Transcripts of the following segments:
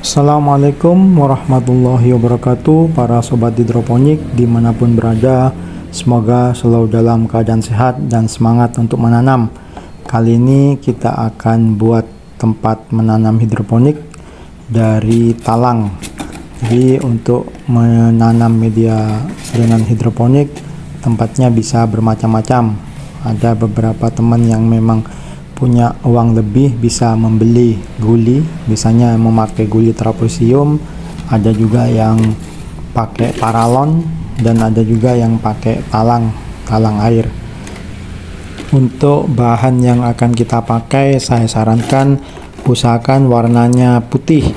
Assalamualaikum warahmatullahi wabarakatuh, para sobat hidroponik dimanapun berada. Semoga selalu dalam keadaan sehat dan semangat untuk menanam. Kali ini kita akan buat tempat menanam hidroponik dari talang. Jadi untuk menanam media dengan hidroponik, tempatnya bisa bermacam-macam. Ada beberapa teman yang memang punya uang lebih bisa membeli guli, biasanya memakai guli trapezium, ada juga yang pakai paralon, dan ada juga yang pakai talang air. Untuk bahan yang akan kita pakai, saya sarankan usahakan warnanya putih,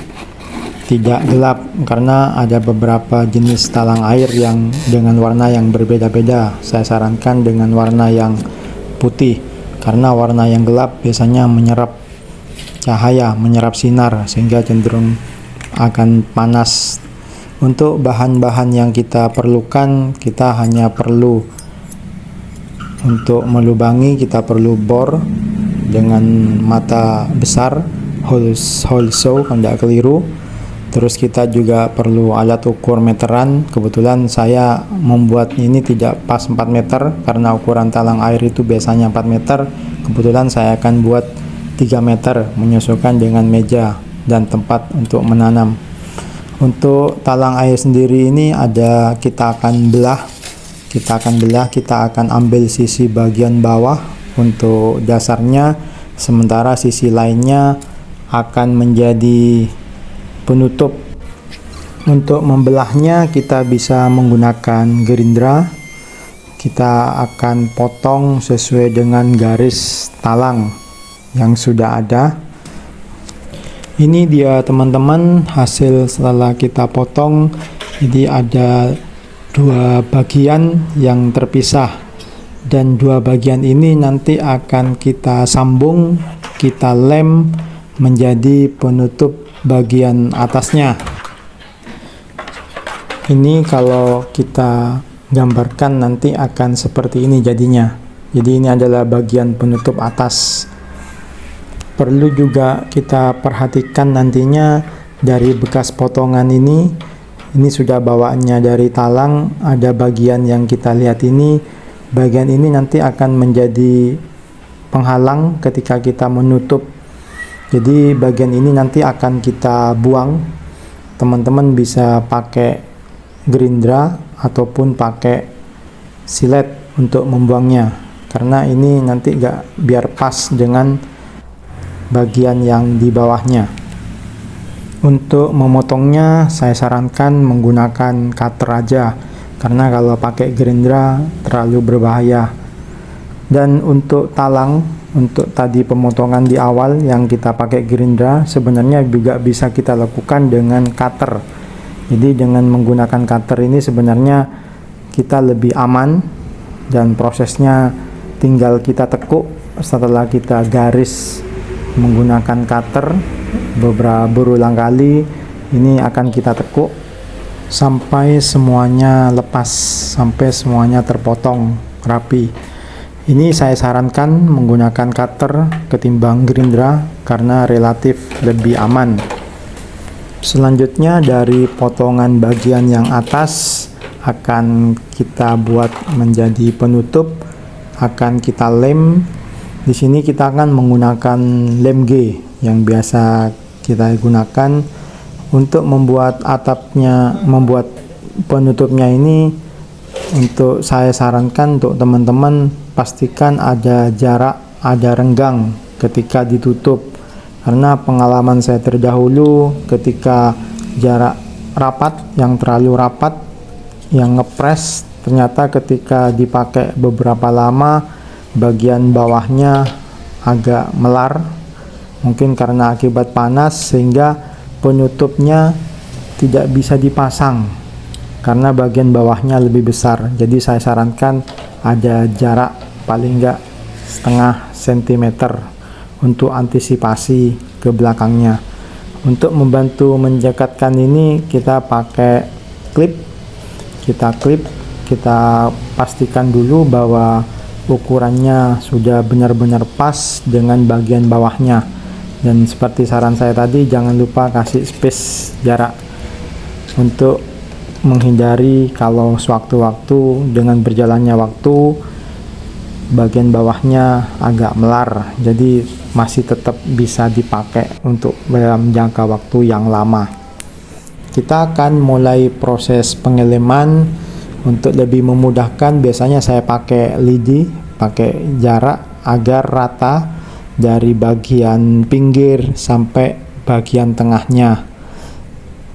tidak gelap, karena ada beberapa jenis talang air yang dengan warna yang berbeda-beda. Saya sarankan dengan warna yang putih, karena warna yang gelap biasanya menyerap cahaya, menyerap sinar, sehingga cenderung akan panas. Untuk bahan-bahan yang kita perlukan, kita hanya perlu untuk melubangi, kita perlu bor dengan mata besar, hole saw kalau tidak keliru. Terus kita juga perlu alat ukur meteran. Kebetulan saya membuat ini tidak pas 4 meter karena ukuran talang air itu biasanya 4 meter. Kebetulan saya akan buat 3 meter menyesuaikan dengan meja dan tempat untuk menanam. Untuk talang air sendiri ini kita akan belah, kita akan ambil sisi bagian bawah untuk dasarnya, sementara sisi lainnya akan menjadi penutup. Untuk membelahnya kita bisa menggunakan gerindra. Kita akan potong sesuai dengan garis talang yang sudah ada. Ini dia teman-teman hasil setelah kita potong. Jadi ada dua bagian yang terpisah, dan dua bagian ini nanti akan kita sambung, kita lem menjadi penutup bagian atasnya. Ini kalau kita gambarkan nanti akan seperti ini jadinya. Jadi ini adalah bagian penutup atas. Perlu juga kita perhatikan nantinya dari bekas potongan ini sudah bawaannya dari talang, ada bagian yang kita lihat ini, bagian ini nanti akan menjadi penghalang ketika kita menutup. Jadi bagian ini nanti akan kita buang. Teman-teman bisa pakai gerindra ataupun pakai silet untuk membuangnya, karena ini nanti biar pas dengan bagian yang di bawahnya. Untuk memotongnya saya sarankan menggunakan cutter aja, karena kalau pakai gerindra terlalu berbahaya. Dan untuk talang, untuk tadi pemotongan di awal yang kita pakai gerindra, sebenarnya juga bisa kita lakukan dengan cutter. Jadi dengan menggunakan cutter ini sebenarnya kita lebih aman, dan prosesnya tinggal kita tekuk setelah kita garis menggunakan cutter berulang kali. Ini akan kita tekuk sampai semuanya lepas, sampai semuanya terpotong rapi. Ini saya sarankan menggunakan cutter ketimbang gerindra karena relatif lebih aman. Selanjutnya dari potongan bagian yang atas akan kita buat menjadi penutup, akan kita lem. Di sini kita akan menggunakan lem G yang biasa kita gunakan untuk membuat atapnya, membuat penutupnya ini. Untuk saya sarankan untuk teman-teman pastikan ada jarak, ada renggang ketika ditutup, karena pengalaman saya terdahulu ketika jarak rapat, yang terlalu rapat, yang ngepres, ternyata ketika dipakai beberapa lama bagian bawahnya agak melar, mungkin karena akibat panas, sehingga penutupnya tidak bisa dipasang karena bagian bawahnya lebih besar. Jadi saya sarankan ada jarak paling enggak setengah sentimeter untuk antisipasi ke belakangnya. Untuk membantu menjekatkan ini kita pakai klip. Kita pastikan dulu bahwa ukurannya sudah benar-benar pas dengan bagian bawahnya. Dan seperti saran saya tadi, jangan lupa kasih space jarak untuk menghindari kalau sewaktu-waktu dengan berjalannya waktu bagian bawahnya agak melar, jadi masih tetap bisa dipakai untuk dalam jangka waktu yang lama. Kita akan mulai proses pengeleman. Untuk lebih memudahkan, biasanya saya pakai lidi, pakai jarak agar rata dari bagian pinggir sampai bagian tengahnya.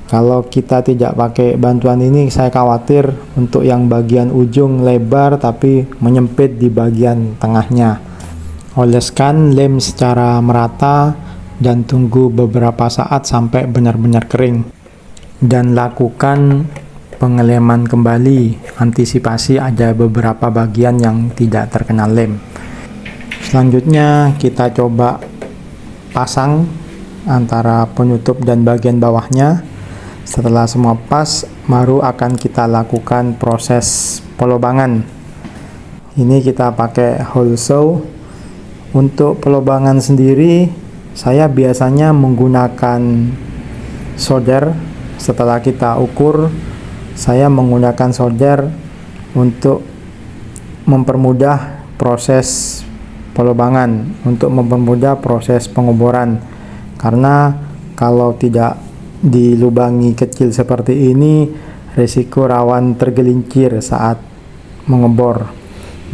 Kalau kita tidak pakai bantuan ini, saya khawatir untuk yang bagian ujung lebar tapi menyempit di bagian tengahnya. Oleskan lem secara merata dan tunggu beberapa saat sampai benar-benar kering. Dan lakukan pengeleman kembali, antisipasi ada beberapa bagian yang tidak terkena lem. Selanjutnya kita coba pasang antara penutup dan bagian bawahnya. Setelah semua pas, baru akan kita lakukan proses pelubangan. Ini kita pakai hole saw. Untuk pelubangan sendiri, saya biasanya menggunakan solder. Setelah kita ukur, saya menggunakan solder untuk mempermudah proses pelubangan, untuk mempermudah proses pengoboran. Karena kalau tidak dilubangi kecil seperti ini, risiko rawan tergelincir saat mengebor.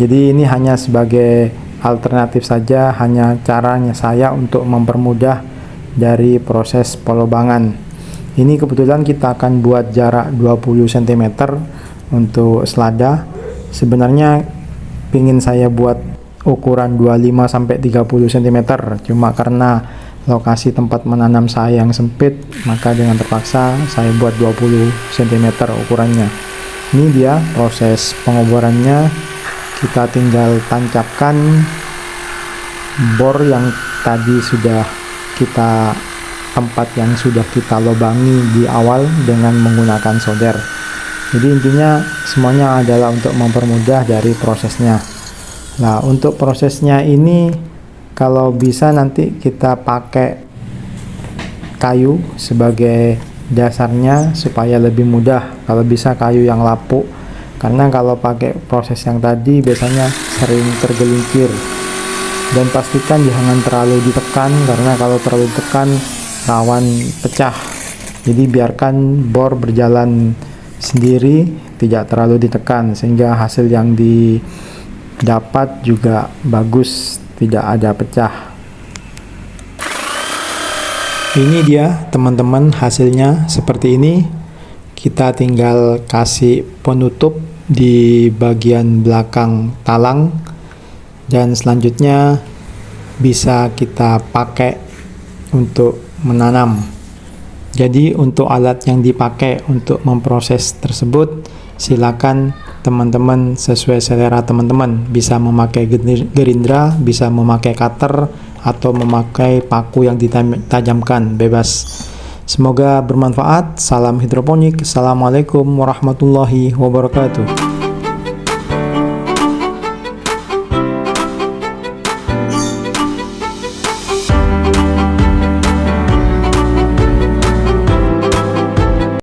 Jadi ini hanya sebagai alternatif saja, hanya caranya saya untuk mempermudah dari proses pelubangan. Ini kebetulan kita akan buat jarak 20 cm untuk selada. Sebenarnya ingin saya buat ukuran 25-30 cm, cuma karena lokasi tempat menanam saya yang sempit, maka dengan terpaksa saya buat 20 cm ukurannya. Ini dia proses pengoborannya. Kita tinggal tancapkan bor yang tadi sudah kita tempat yang sudah kita lubangi di awal dengan menggunakan solder. Jadi intinya semuanya adalah untuk mempermudah dari prosesnya. Nah, untuk prosesnya ini kalau bisa nanti kita pakai kayu sebagai dasarnya supaya lebih mudah. Kalau bisa kayu yang lapuk, karena kalau pakai proses yang tadi biasanya sering tergelincir. Dan pastikan jangan terlalu ditekan, karena kalau terlalu ditekan rawan pecah. Jadi biarkan bor berjalan sendiri, tidak terlalu ditekan, sehingga hasil yang didapat juga bagus, tidak ada pecah. Ini dia teman-teman, hasilnya seperti ini. Kita tinggal kasih penutup di bagian belakang talang, dan selanjutnya bisa kita pakai untuk menanam. Jadi untuk alat yang dipakai untuk memproses tersebut, silakan teman-teman sesuai selera teman-teman. Bisa memakai gerindra, bisa memakai cutter, atau memakai paku yang ditajamkan, bebas. Semoga bermanfaat. Salam hidroponik. Assalamualaikum warahmatullahi wabarakatuh.